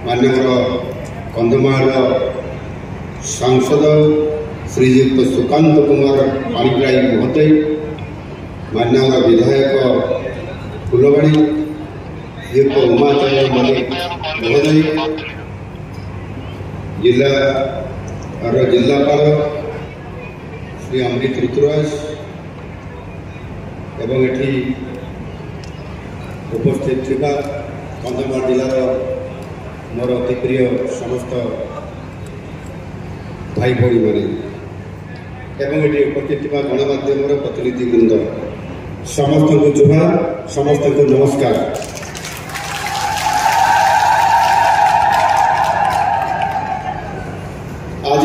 माननीय कंधमाल सांसद श्रीजुक्त सुकांत कुमार पाणिग्राही महोदय, माननीय विधायक फुलवाणी श्रीयुक्त उमाचंद्र मल्लिक महोदय, जिलापाल श्री अमृत ऋतुराज एवं एटी उपस्थित थिबा कंधमाल जिलार मोर अति प्रिय समस्त भाई भाई मैंने एवं ये उपस्थित गणमाध्यम प्रतिनिधि वृंद समस्त को जुहार, समस्त को नमस्कार। आज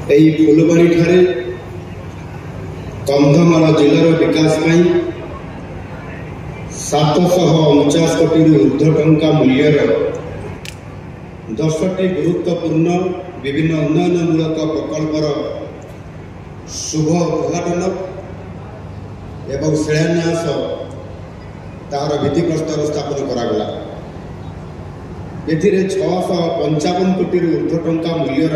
यही फुलवाणी ठारे कंधमाल जिलार विकास 749 कोटी ऊर्ध्व टंका मूल्यर 10टी गुरुत्वपूर्ण विभिन्न उन्नयनमूलक प्रकल्पर शुभ उद्घाटन एवं शिलान्यास तार भित्तिप्रस्तर स्थापन करागला। एथिरे 655 कोटी ऊर्ध्व टंका मूल्यर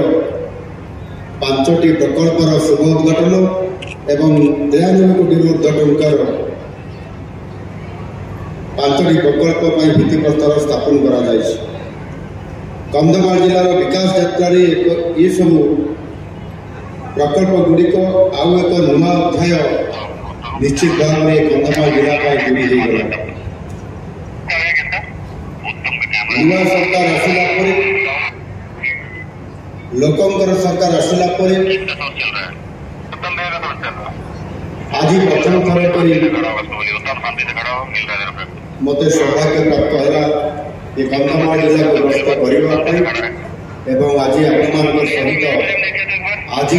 5टी प्रकल्पर शुभ उद्घाटन एवं 93 कोटी ऊर्ध्व टंकार 5टी प्रकल्प भित्तिप्रस्तर स्थापन करा जायछि। कंधमाल जिलार विकास यात्रा ये सब प्रकल्प गुड़िक आउ एक नुआ अध्याय निश्चित भाव में कंधमाल जिला जोड़ी गला। नुआ सरकार आसला लोकंकर सरकार आसला आज प्रथम थर मत सौभाग्य प्राप्त है ये कंधमाल जिला को गस्त करने आज आप सहित आज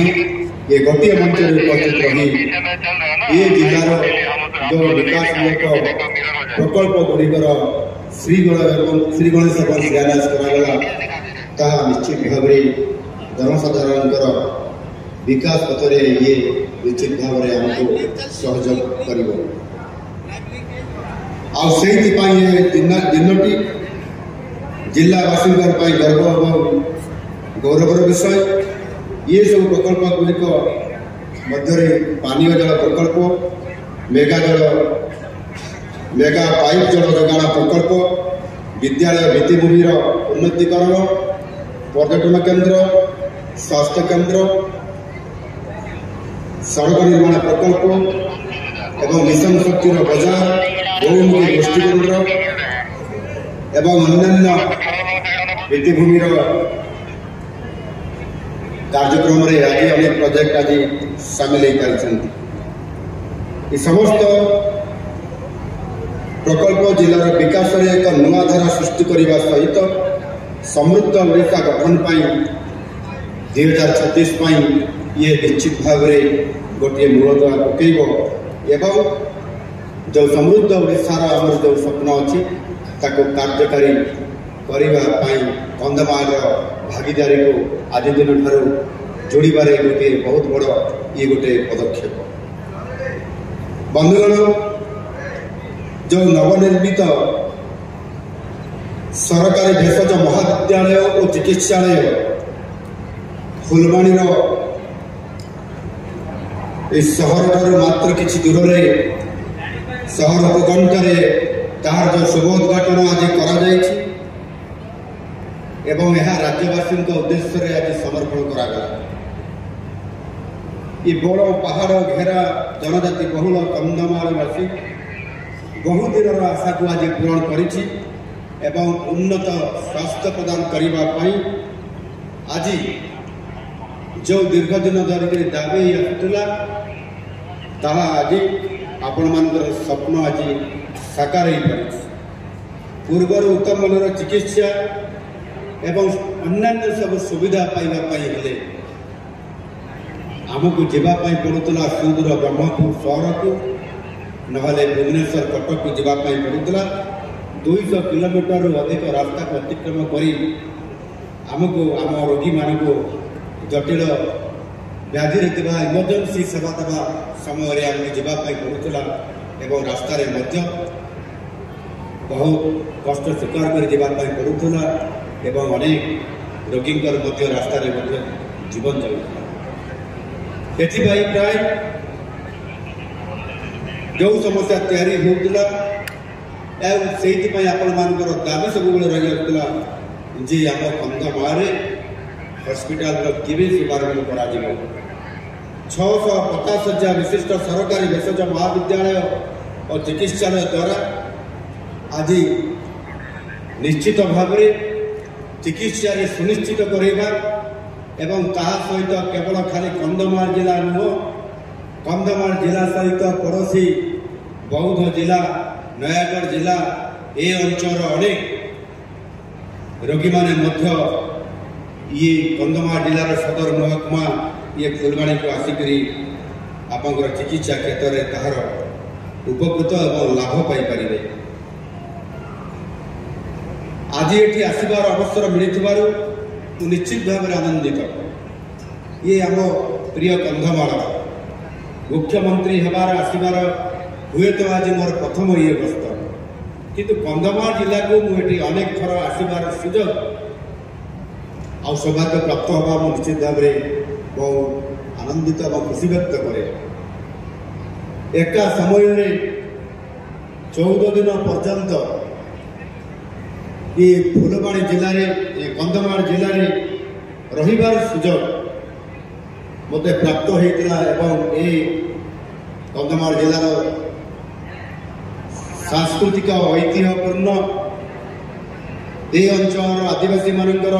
ये गोटे मंच उपस्थित रही ये जिलार जो विकासमूलक प्रकल्प गुड़िकर श्रीगणेश शिलान्यास करागला ताहा निश्चित भाव में जनसाधारण विकास पथरे ये निश्चित भाव में आमको सहयोग कर दिनटी जिलावासी गर्व और गौरवर विषय। ये सब प्रकल्प गुड़िक मध्य पानीय जल प्रकल्प, मेगा पाइप जल जोगाण प्रकल्प, विद्यालय भित्तिभूमि उन्नतीकरण, पर्यटन केन्द्र, स्वास्थ्य केन्द्र, सड़क निर्माण प्रकल्प एवं मिशन शक्तिर बाजार, बहुमुखी गोष्ठी केन्द्र एवं अन्य भित्तिभूमि कार्यक्रम आज अनेक प्रोजेक्ट आज सामिल हो पारि। समस्त प्रकल्प जिलार विकास में एक नुआ धारा सृष्टि करने सहित समृद्ध ओडिशा गठन 2036 ये निश्चित भाव में गोटे मूलदुआ पकेब एवं जो समृद्ध ओडिशार आमर जो स्वप्न अच्छी ताको कार्यकारी करने कंधमाल भागीदारी को आज दिन ठार जोड़बारे गोटे बहुत बड़ ये गोटे पदक्षेप। बंधुगण जो नवनिर्मित सरकारी भेषज महाविद्यालय और चिकित्सालय फुलवाणी सहर ठार मात्र किछि दूर सहर उपकंठे तार जो शुभ उद्घाटन आज करा एवं यह राज्यवासी उद्देश्य आज समर्पण करागला। ये बड़ पहाड़ घेरा जनजाति बहुल कंधमालवासी बहुत दिन आशा को आज पूरण करिछि एवं उन्नत स्वास्थ्य प्रदान करने आज जो दीर्घ दिन धरिक दाबी आसुला ताहा आज आपण मानकर स्वप्न आज साकार हो पारि। पूर्वर उत्तम मनर चिकित्सा एवं अन्य सब सुविधा पाइबापी आमको जावाई पड़ूला सुदूर ब्रह्मपुर सहर को नहले भुवनेश्वर कटक को जावाई पड़ूला 200 किलोमीटर अधिक रास्ता को अतिक्रम कर आमको आम रोगी मान जटिल व्याधि इमरजेंसी सेवा देवा समय आमको जावाई पड़ूला एवं रास्तार बहुत कष्ट स्वीकार कर पड़ूला एवं अनेक रोगी रास्ता जीवन जाऊला एपाई प्राय जो समस्या तैयारी होता से आपण मान दाबी सब रही आसला जे आम कंधमाल हस्पिटाल केवे शुभारंभ कर 650,000 विशिष्ट सरकारी भेषज महाविद्यालय और चिकित्सालय द्वारा आज निश्चित भाव चिकित्सा सुनिश्चित करवा एवं ता सहित केवल खाली कंधमाल जिला नुह कंधमाल जिला सहित पड़ोशी बौद्ध जिला नयागढ़ जिला ए अंचल अनेक रोगी माने ये कंधमाल जिलार सदर महकमा ये फुलवाणी को आसिक आपंकर चिकित्सा क्षेत्र में तार उपकृत और लाभ पाई आज ये आसबार अवसर मिली निश्चित भाव में आनंदित ये आम प्रिय कंधमाल मुख्यमंत्री हबार आसबार हुए तो आज मोर प्रथम ये गस्त किंतु कंधमाल जिला को मुझे अनेक थर आसबार सुजोग आ सौभाग्य प्राप्त हवा निश्चित भाव में बहुत आनंदित और खुशी व्यक्त करे एका समय 14 दिन पर्यंत ये फुलवाणी जिले में कंधमाल जिले में रहिबार सुजोग मते प्राप्त होता एवं ये कंधमाल जिलार सांस्कृतिक ऐतिह्यपूर्ण ये अंचल आदिवासी मानकर